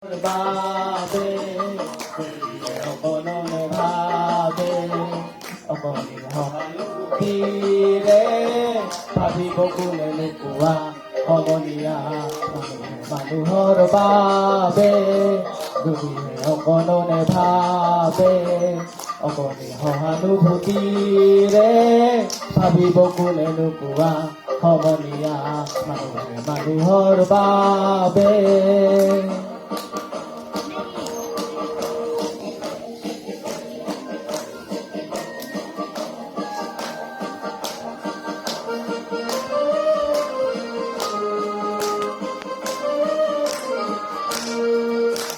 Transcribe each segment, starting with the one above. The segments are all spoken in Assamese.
বাবে অকণনে ভাবে অকণি হীৰে ভাবিব কোনে নোকোৱা সমনীয়া মানুহৰ বাবে যদিহে অকণনে ভাবে অকণি সহানুভূতিৰে ভাবিব কোনে নোকোৱা সমনীয়া মানুহৰ বাবে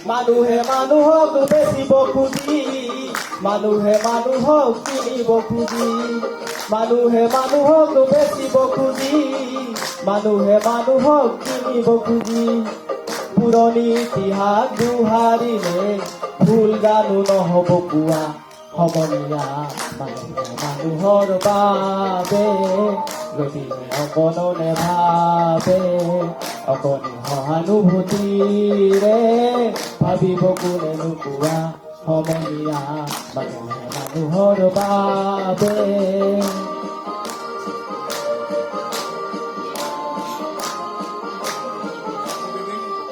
মানুহে মানুহক বেচিব খুজি মানুহে মানুহক কিনিব খুজি মানুহে মানুহক বেচিব খুজি মানুহে মানুহক কিনিব খুজি পুৰণি ইতিহাস দুহাৰিলে ভুল গানো নহ'ব কোৱা সমনীয়া মানুহৰ বাবে যদিহে অকণনে ভাবে অকণি সহানুভূতিৰে ভাবিব কোনে নোকোৱা সমনীয়া মানুহৰ বাবে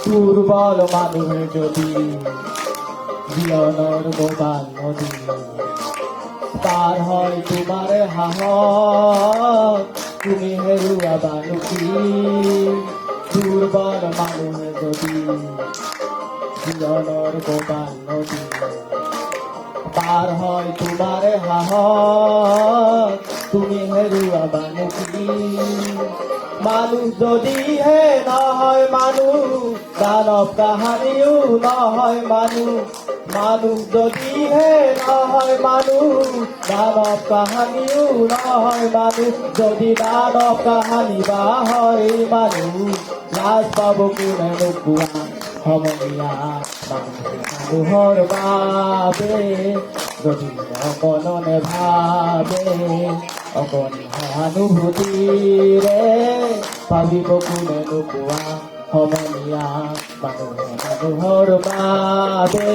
দুৰ্বল মানুহে যদি জীৱনৰ গবাল নদী পাৰ হয় তোমাৰ সাহস তুমি হেৰুৱাবা লুকি দুৰ্বল মানুহে যদি জীৱনৰ গবাল নদী পাৰ হয় তোমাৰ সাহস তুমি হেৰুৱাবা লুকি মানুহ যদিহে নহয় মানুহ দানৱ কাহানিও নহয় মানুহ যদিহে নহয় মানুহ দানৱ কাহানিও নহয় মানুহ যদি দানৱ কাহানি বা হয় মানুহ লাজ পাব কোনে নোকোৱা সমনীয়া মানুহৰ বাবে যদি অকণনে ভাবে অকণি সহানুভূতিৰে ভাবিব কোনে নোকোৱা সমনীয়া মানুহৰ বাবে